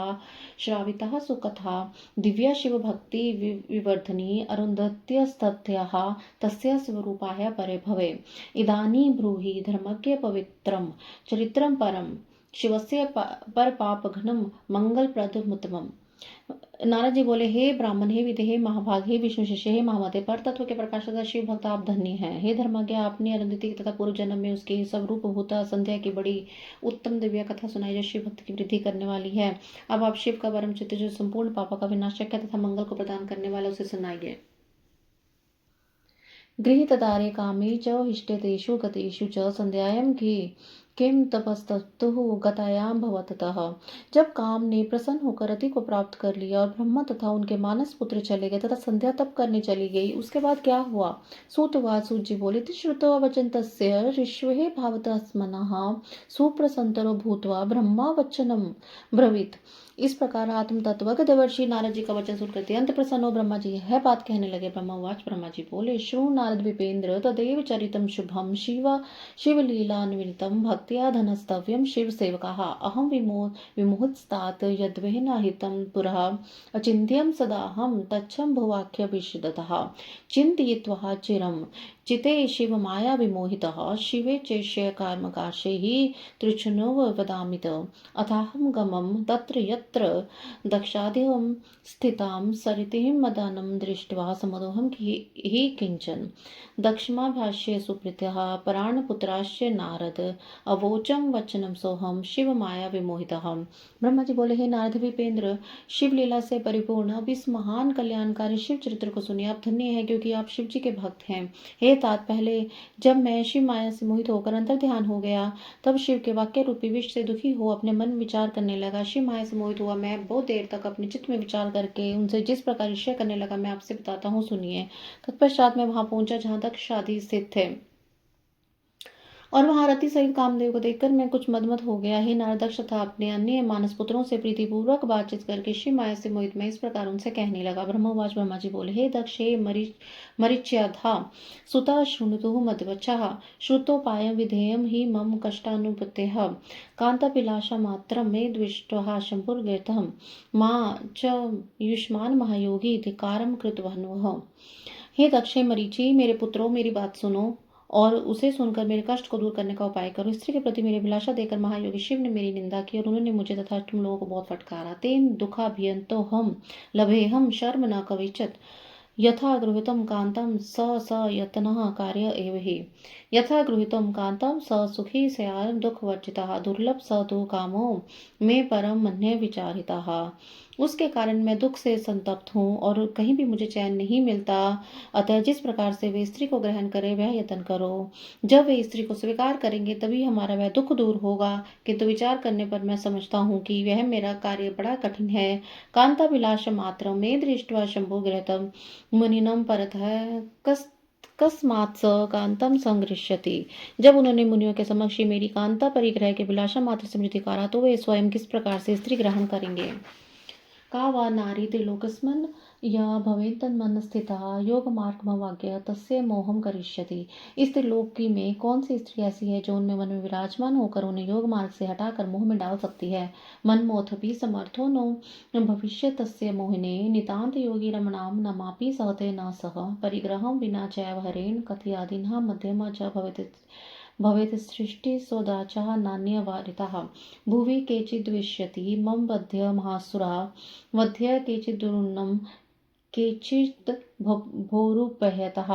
B: श्रावितः सुकथा दिव्या शिव भक्ति विवर्धनी अरुंधत्यस्तथ्यः तस्य स्वरूपाय परे भवे। इदानीं ब्रूहि धर्मज्ञ पवित्रं चरित्रं परम शिवस्य पर पापघ्नं मंगलप्रदमुत्तमम्। नारद जी बोले, हे ब्राह्मण, हे विदे, हे महाभाग, हे विष्णु शिष्य, हे महामते, पर तत्व के प्रकाशक शिव भक्त, आप धन्य हैं। हे धर्मज्ञ, आपने अरुंधति तथा पूर्व जन्म में उसके स्वरूप भूता संध्या की बड़ी उत्तम दिव्य कथा सुनाई जो शिव भक्त की वृद्धि करने वाली है। अब आप शिव का परम चित्त जो संपूर्ण पापों का विनाशक है तथा मंगल को प्रदान करने वाला उसे सुनाइए। गृहीतदारे कामे च इष्टेतेषु गतेषु च संध्यायां किम तपस्तुः गतायां भवतः। जब काम ने प्रसन्न होकर रति को प्राप्त कर लिया और ब्रह्मा तथा उनके मानस पुत्र चले गए तथा संध्या तप करने चली गई, उसके बाद क्या हुआ। सूतवाच। सूत जी बोले, श्रुत्वा वचन्तस्य ऋष्वे भावतस्मनः सुप्रसन्नो भूत्वा ब्रह्मा वचनम ब्रवीत। इस प्रकार आत्म तत्वज्ञ देवर्षि नारद जी का वचन सुनकर अत्यंत प्रसन्न हो ब्रह्मा जी यह बात कहने लगे। ब्रह्मावाच। ब्रह्मा जी बोले, श्रृणु नारद विपेन्द्र, तदेव चरितम शुभम शिवलीलान्वितम भक्त्या धनस्तव्यम शिव सेवकाः अहम विमोहस्तात् यद्वहिनाहितं पुरः अचिन्त्यं सदाहं तच्छं भुवाख्य विशदतः चिन्तयित्वा चिरं चिते शिव माया विमोहितः शिवे चेष्य कर्मकाशे हि तृच्छनो वदामित अथाहं गमं तत्र यत्र दक्षादिहं स्थितां सरितिं मदनं दृष्ट्वा समदोहं हि किंचन। दक्षमाभाष्ये सुप्रीत्यः प्राणपुत्राश्च नारद अवोचम वचनम सोहम शिव माया विमोहितः। ब्रह्मा जी बोले, हे नारद विपेंद्र, शिव लीला से परिपूर्ण अब इस महान कल्याणकारी शिव चरित्र को सुनिए। आप धन्य हैं क्योंकि आप शिव जी के भक्त हैं। हे तात, पहले जब मैं शिव माया से मोहित होकर अंतर ध्यान हो गया, तब शिव के वाक्य रूपी विष से दुखी हो अपने मन में विचार करने लगा। शिव माया से मोहित हुआ मैं बहुत देर तक अपने चित्त में विचार करके उनसे जिस प्रकार ईर्ष्या करने लगा, मैं आपसे बताता हूँ, सुनिए। तत्पश्चात मैं वहां पहुंचा जहां दक्ष आदि स्थित थे और वहां रति सहित कामदेव को देखकर मैं कुछ मदमद हो गया। हे नारद, दक्ष तथा अपने अन्य मानस पुत्रों से प्रीतिपूर्वक बातचीत करके शिव माया से मोहित मैं इस प्रकार उनसे कहने लगा। ब्रह्मवाच। ब्रह्मा जी बोले, हे दक्ष, हे मरीच्याधा सुता शृणुतु मद्वचः श्रुतोपायं विधेयं हि मम कष्टानुपतेः कांताभिलाषा मात्रं मे द्विष्ट्वा शंभुर्गतः मा च युष्मान महायोगी धिकारं कृतवन्वः। हे दक्ष, हे मरीचि, मेरे पुत्रों, मेरी बात सुनो और उसे सुनकर मेरे कष्ट को दूर करने का उपाय करो। स्त्री के प्रति मेरी अभिलाषा देकर महायोगी शिव ने मेरी निंदा की और उन्होंने मुझे तथा तुम लोगों को बहुत फटकारा। तेन दुखाभियंतो हम लभेहम शर्म न कविचत यथा गृहीतं कान्तं स यत्नः कार्य एव हि। यथा गृहीतं कान्तं स सुखी स्यात् दुःखवर्जितः दुर्लभ स तु कामो मे परम मन्ये विचारितः। उसके कारण मैं दुख से संतप्त हूँ और कहीं भी मुझे चैन नहीं मिलता। अतः जिस प्रकार से वे स्त्री को ग्रहण करे वह यत्न करो। जब वे स्त्री को स्वीकार करेंगे तभी हमारा वह दुख दूर होगा, किंतु विचार करने पर मैं समझता हूँ कि वह मेरा कार्य बड़ा कठिन है। कांताभिलाष मात्र में दृष्ट्वा शंभु गृहतम मुनिनम परतः कस कस्मात् स कांतम संगृह्यति। जब उन्होंने मुनियों के समक्ष ही मेरी कांता परिग्रह के विलासा मात्र से मुझे धिक्कारा, तो वे स्वयं किस प्रकार से स्त्री ग्रहण करेंगे। का वा नारी त्रिलोकस्मिन् या भवेत्तन्मनस्थितः योगमार्गमवाज्ञया तस्य मोहं करिष्यति। इस त्रिलोकी में कौन सी स्त्री ऐसी है जो उनमें मन में विराजमान होकर उन्हें योग मार्ग से हटाकर मोह में डाल सकती है। मनमोऽथपि समर्थो नो भविष्यत् तस्य मोहिने नितान्त योगी रमणां नमापि सहते न सह परिग्रहं विना चैव हरेण कथयादिनः मध्यमा च भवेत् सृष्टि सोदाचः नान्यवारितः। भुवि केचिद्विष्यति मम वध्य महासुरा वध्य केचिदुन्नम केचित् भोरुपहतः।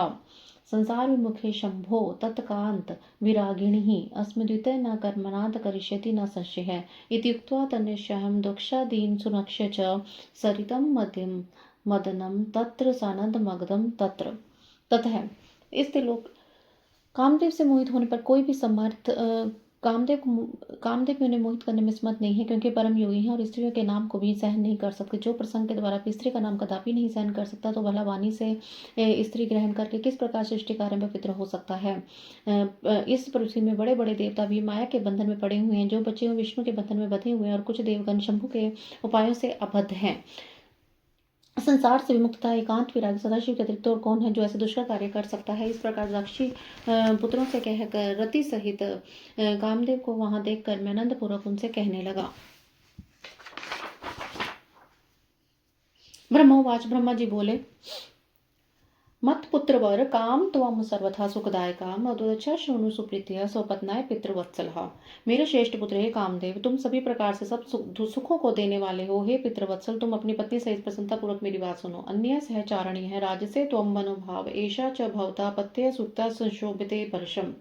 B: संसार विमुखे शंभो तत्कांत विरागिणी अस्मद्वितय न कर्मणात् करिष्यति न संशयः। इति उक्त्वा तन्निश्चयं दोक्षादीन् सुनक्ष्य च सरितं मध्यम मदनं तत्र सानन्दमग्धं तत्र। ततः इस त्रिलोक कामदेव से मोहित होने पर कोई भी समर्थ कामदेव भी उन्हें मोहित करने में समर्थ नहीं है, क्योंकि परम योगी हैं और स्त्रियों के नाम को भी सहन नहीं कर सकते। जो प्रसंग के द्वारा स्त्री का नाम कदापि नहीं सहन कर सकता, तो भला वाणी से स्त्री ग्रहण करके किस प्रकार सृष्टि कार्य में पवित्र हो सकता है। इस पृथ्वी में बड़े बड़े देवता भी माया के बंधन में पड़े हुए हैं, जो बच्चे विष्णु के बंधन में बंधे हुए हैं, और कुछ देवगण शंभु के उपायों से अबद्ध हैं। संसार से विमुक्तता एकांत विराग सदाशिव के अतिरिक्त और कौन है जो ऐसे दुष्कर कार्य कर सकता है। इस प्रकार दक्षी पुत्रों से कहकर रति सहित कामदेव को वहां देखकर मैं आनंद पूर्वक उनसे कहने लगा। ब्रह्मोवाच ब्रह्मा जी बोले, मत पुत्रवर काम त्वं सर्वथा सुखदायका मधुरच्छा शृणु सुप्रीत्या स्वपत्नाय पितृवत्सलः। मेरे श्रेष्ठ पुत्र हे कामदेव, तुम सभी प्रकार से सब सुखों को देने वाले हो। हे पितृवत्सल, तुम अपनी पत्नी सहित प्रसन्नता पूर्वक मेरी बात सुनो। अन्य सहचारणी है राजसे त्वं मनोभाव ऐशा च भवता पत्य सुक्ता संशोभिते परशम।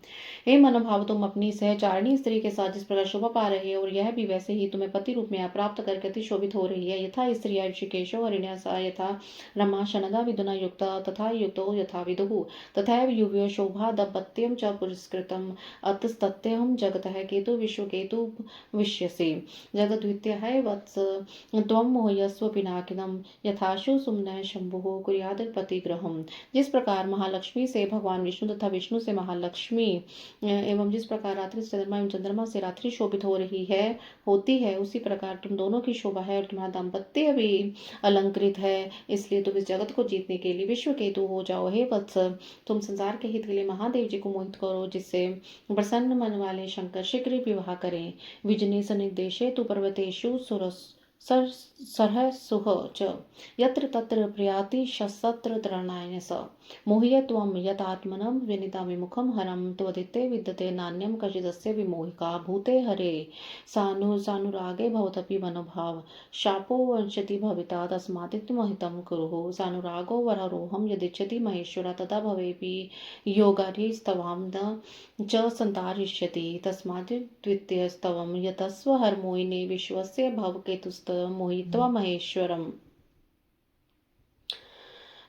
B: हे मनोभाव, तुम अपनी सहचारणी स्त्री के साथ जिस प्रकार शोभा पा रहे हो, और यह भी वैसे ही तुम्हें पति रूप में प्राप्त करके अति शोभित हो रही है। यथा स्त्रिया ऋषिकेशो हरिण्या यथा रमा शनदा विदुना युक्ता तथा युक्तो यथा विदुः तथैव युव्यो शोभा दम्पत्यं च पुरस्कृतम् अतस्तत्यहं जगतः केतु विश्वकेतु विश्यसे। जगद्वित्यः वत्स त्वं मोहयस्व पिनाकिनं यथाशु सुम्नः शंभुः कुर्यादपतिग्रहम्। जिस प्रकार महालक्ष्मी से भगवान विष्णु तथा विष्णु से महालक्ष्मी एवं जिस प्रकार रात्रि से चंद्रमा एवं चंद्रमा से रात्रि शोभित हो रही है होती है, उसी प्रकार तुम दोनों की शोभा है और तुम्हारा दाम्पत्य भी अलंकृत है। इसलिए तुम इस जगत को जीतने के लिए विश्व केतु हो जाओ। हे वत्स, तुम संसार के हित के लिए महादेव जी को मोहित करो, जिससे प्रसन्न मन वाले शंकर शीघ्र विवाह करें। विजने सनिदेशे तु पर्वतेषु सरह सुह च यत्र तत्र प्रयाति शस्त्र त्रणाय स मोह्य त्वं यतात्मनं विनिता विमुखं हरं त्वदिते विद्यते नान्यं कचिदस्य विमोहिका भूते हरे सानुरागे भवतपि मनोभाव शापो वंशति भविता तस्मादित्महितं कुरुः। सानुरागो वररोहं यदिच्छति महेश्वर तदा भवेपि योगारिस्तवां न च संतारिष्यति तस्माद्द्वितीयस्तवं यतस्व हरमोहिने विश्वस्य भवकेतुस्त मोहित्वा महेश्वरम्।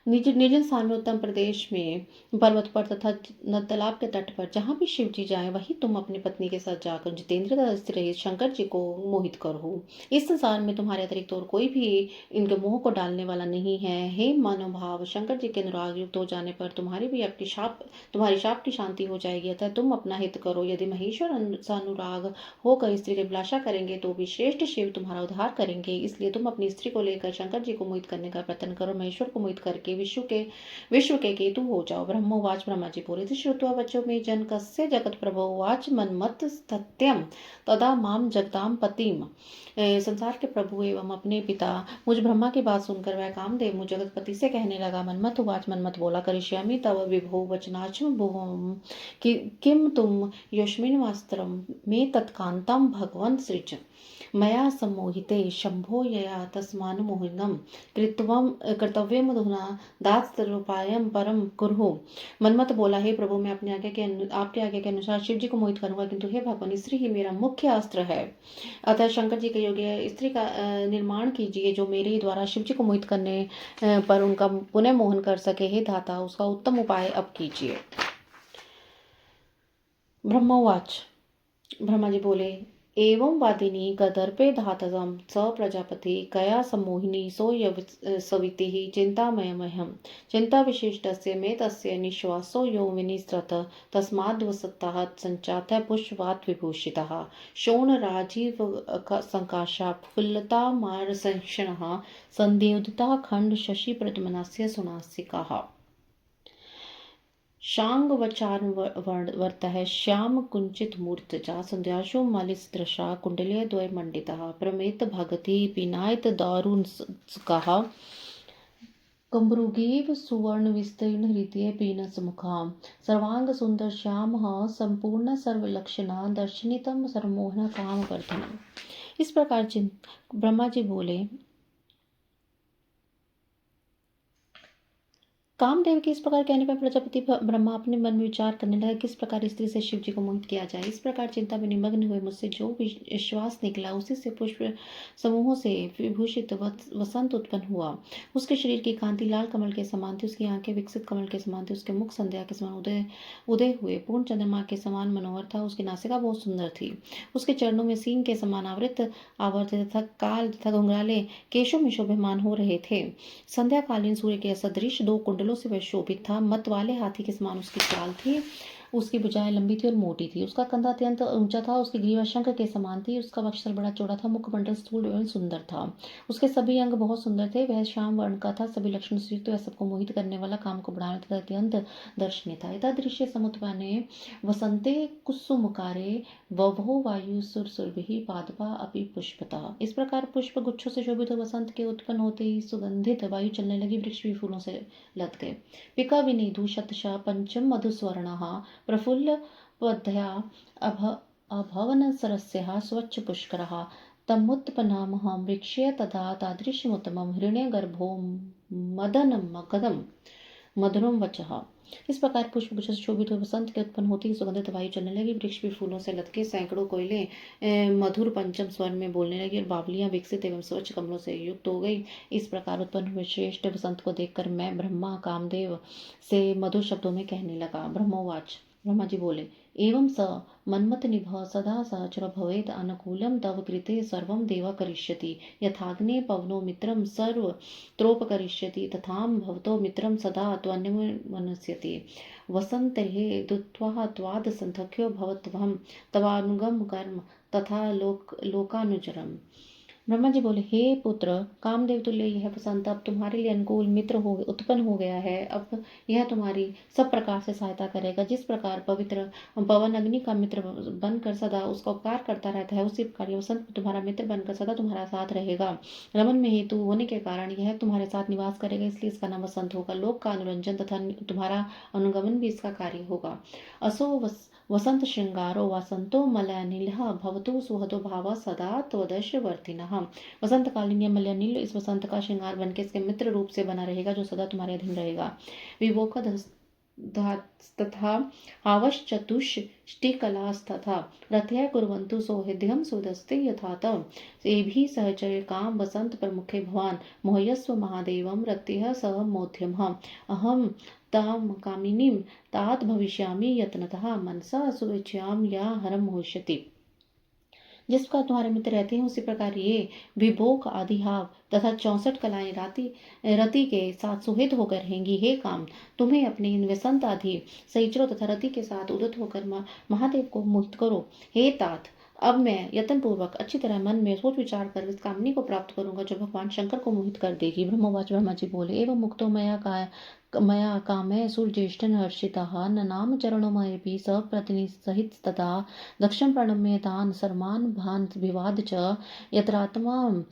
B: निर्जन स्थान में उत्तम प्रदेश में पर्वत पर तथा तालाब के तट पर जहाँ भी शिव जी जाए, वहीं तुम अपनी पत्नी के साथ जाकर जितेंद्र रहित शंकर जी को मोहित करो। इस संसार में तुम्हारे अतिरिक्त और कोई भी इनके मोह को डालने वाला नहीं है। हे मनोभाव, शंकर जी के अनुराग युक्त हो जाने पर तुम्हारी शाप की शांति हो जाएगी। अतः तुम अपना हित करो। यदि महेश्वर अनुराग होकर स्त्री की अभिलाषा करेंगे तो भी श्रेष्ठ शिव तुम्हारा उद्धार करेंगे। इसलिए तुम अपनी स्त्री को लेकर शंकर जी को मोहित करने का प्रयत्न करो। महेश्वर को मोहित करके विश्व के केतु हो जाओ। ब्रह्मोवाच ब्रह्मा जी बोले थे, श्रुत्वा बच्चों में जन कस्य जगत प्रभो वाच मनमत सत्यम तदा माम जगताम पतिम। संसार के प्रभु एवं अपने पिता मुझ ब्रह्मा की बात सुनकर वह कामदेव मुझ जगतपति से कहने लगा। मनमत उवाच, मनमत बोला, करिष्यामि तव विभो वचनाचम भुवम किम तुम यस्मिन् वस्त्रम में तत्कांतम भगवन् सृज मया सम्मोहिते शंभो यया तस्मान्मोहिनं कर्तव्यमधुना दासरूपायम परम कुरु। मनमत बोला, हे प्रभु, मैं अपने आपके आज्ञा के अनुसार शिव जी को मोहित करूंगा, किंतु हे भगवान, स्त्री ही मेरा मुख्य अस्त्र है। अतः शंकर जी के योग्य स्त्री का निर्माण कीजिए, जो मेरे ही द्वारा शिव जी को मोहित करने पर उनका पुनः मोहन कर सके। हे धाता, उसका उत्तम उपाय अब कीजिए। ब्रह्मवाच, ब्रह्मा जी बोले, एवं वादिनी गदर्पे धातजम स प्रजापति कया सम्मोहिनी सो सविति चिंतामयमहम चिंता विशिष्टस्य मे तस्य निश्वासो यो विनिसृत तस्माद्वसत्तः संचातः पुष्पवात् विभूषितः शोण राजीव संकाशा फुल्लता मारसंक्षणः संदेवदता खंड शशि प्रद्मनस्य सुनासिकाः शांगवचारवर्तः श्याम कुंचित मूर्तजा संध्याशो मालिस्त्रशा कुंडलीय द्वय मंडितः प्रमेत भगति पिनायत दारुणस्कः कम्बुरुगीव सुवर्ण विस्तीर्ण हृदय पीनस मुखा सर्वांग सुंदर श्याम संपूर्ण सर्वलक्षणा दर्शनितम सर्वमोहन काम वर्धनम। इस प्रकार ब्रह्मा जी बोले, कामदेव के इस प्रकार कहने पर प्रजापति ब्रह्मा अपने मन में विचार करने लगे, किस प्रकार स्त्री से शिव जी को मोहित किया जाए। इस प्रकार चिंता में निमग्न हुए मुझसे जो विश्वास निकला, उसी से पुष्प समूहों से विभूषित वसंत उत्पन्न हुआ। उसके शरीर की कांति लाल कमल के समान थी, उसकी आंखें विकसित कमल के समान थी, उसके मुख संध्या के समान उदय हुए पूर्ण चंद्रमा के समान मनोहर था, उसकी नासिका बहुत सुंदर थी, उसके चरणों में सींग के समान आवर्तित तथा काल तथा घुंघराले केशों में शोभमान हो रहे थे। संध्याकालीन सूर्य के सदृश दो कुंडलों से वह शोभित था। मत वाले हाथी के समान उसकी चाल थी, उसकी भुजाएं लंबी थी और मोटी थी, उसका कंधा अत्यंत ऊंचा था, उसकी ग्रीवा शंख के समान थी, उसका वक्षस्थल बड़ा चौड़ा था, मुखमंडल स्थूल एवं सुंदर था, उसके सभी अंग बहुत सुंदर थे, वह श्याम वर्ण का था, सभी लक्षण से युक्त, वह सबको मोहित करने वाला, काम को बढ़ाने तथा अत्यंत दर्शनीय था। यथा दृश्य समुत्पन्ने वसंते कुसुमकारे ववो वायु सुरसुरभिः पादपा अपि पुष्पतः। इस प्रकार पुष्प गुच्छों से शोभित वसंत के उत्पन्न होते ही सुगंधित वायु चलने लगी, वृक्ष भी फूलों से लद गए। पिका विनेदु शतशः पंचम मधुस्वर्णः प्रफुल्ल पद्या अभवन सरस्यः स्वच्छ पुष्करः तमुत्पन्नामहं वीक्ष्य तदा तादृशमुत्तमं हृण्यगर्भो मदनमकदं मधुरम वचः। इस प्रकार पुष्प गुच्छ से शोभित हुए वसंत के उत्पन्न होती ही सुगंधित वायु चलने लगी, वृक्ष भी फूलों से लदके सैकड़ों कोयले मधुर पंचम स्वर में बोलने लगी और बावलियां विकसित एवं स्वच्छ कमलों से युक्त हो गई। इस प्रकार उत्पन्न हुए श्रेष्ठ वसंत को देखकर मैं ब्रह्मा कामदेव से मधुर शब्दों में कहने लगा। ब्रह्मोवाच, ब्रह्मा जी बोले, एवं स मन्मथनिभ सदा सहचर भवेद अनुकूलम तव कृते सर्वं देवा करिष्यति यथाग्ने पवनो मित्रं सर्व त्रोपकरिष्यति तथाम भवतो मित्रं सदा त्वन्यमनस्यति वसन्ते दुत्वा त्वाद संथक्यो भवत्वहं तवानुगम कर्म तथा लोकानुचरम। ब्रह्मा जी बोले, हे पुत्र, कामदेव तुल्य यह वसंत अब तुम्हारे लिए अनुकूल मित्र उत्पन्न हो गया है। अब यह तुम्हारी सब प्रकार से सहायता करेगा। जिस प्रकार पवित्र पवन अग्नि का मित्र बनकर सदा उसका उपकार करता रहता है, उसी प्रकार यह वसंत तुम्हारा मित्र बनकर सदा तुम्हारा साथ रहेगा। रमन में हेतु होने के कारण यह तुम्हारे साथ निवास करेगा, इसलिए इसका नाम वसंत होगा। लोक का अनुरंजन तथा तुम्हारा अनुगमन भी इसका कार्य होगा। असो वसंत श्रृंगारो वसंतो मलयानिलः भवतु सुहतो भाव सदा त्वदर्शवर्तिनः। वसंत कालीन यह मलयानिल इस वसंत का श्रृंगार बनके इसके मित्र रूप से बना रहेगा, जो सदा तुम्हारे अधीन रहेगा। विवोक तथा आवश्चतुष्टिकलास्तथा रथया कुर्वन्तु सौहृद्यं सुदस्ते यथातः एभिः सहचर्य काम वसंत प्रमुखे भवान मोहयस्व महादेवं रत्यः सह मोध्यमः अहं ताम कामिनीं तात भविष्यामि यत्नतः मनसा सुविच्याम या हरम मोहिष्यति। जिस प्रकार तुम्हारे मित्र रहते हैं, उसी प्रकार ये विभोग आदिहाव तथा 64 कलाएं रति के साथ सुहित होकर रहेंगी। हे काम, तुम्हें अपने इन वसंत आदि सहिचरों तथा रति के साथ उदित होकर महादेव को मुक्त करो। हे तात, अब मैं यत्न पूर्वक अच्छी तरह मन में सोच विचार कर इस कामनी को प्राप्त करूंगा, जो भगवान शंकर को मोहित कर देगी। ब्रह्मवाच, ब्रह्मा जी बोले, एवं मुक्तो मया मया कामे सुरज्येष्ठन् हर्षितः ननाम चरणोमयेऽपि सप्रतिनिसहितस्तदा दक्षं प्रणम्य तान् सर्वान् भान् विवाद च यत्रात्मा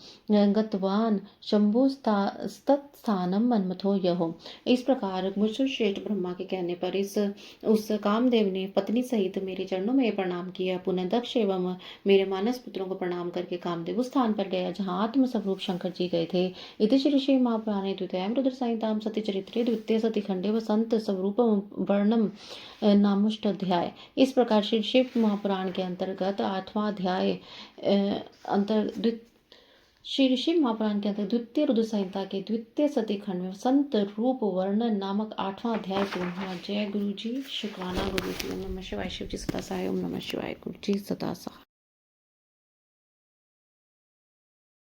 B: गतवान् शंभुस्तत्स्थानं मन्मथो यहो। इस प्रकार मुझसे श्रेष्ठ ब्रह्मा के कहने पर इस उस कामदेव ने पत्नी सहित मेरे चरणों में प्रणाम किया। पुनः दक्ष एवं मेरे मानस पुत्रों को प्रणाम करके कामदेव उस स्थान पर गया जहाँ आत्म स्वरूप शंकर जी गए थे। इति श्री श्री महापुराणे द्वितीयां रुद्र संहितां सती चरित्रे द्वितीय सती खंडे वसंत स्वरूप वर्णम नामोष्टाध्याय। इस प्रकार श्री शिव महापुराण के अंतर्गत 8वां अध्याय श्री शिव महापुराण के अंतर्गत द्वितीय रुद्र संहिता के द्वितीय सती खंड में संत रूप वर्णन नामक 8वां अध्याय पूर्ण हुआ। जय गुरु जी, शुक्राना गुरु जी। ओम नमः शिवाय। शिव जी सदा सहाय। ओम नमः शिवाय। गुरु जी सदा सहाय।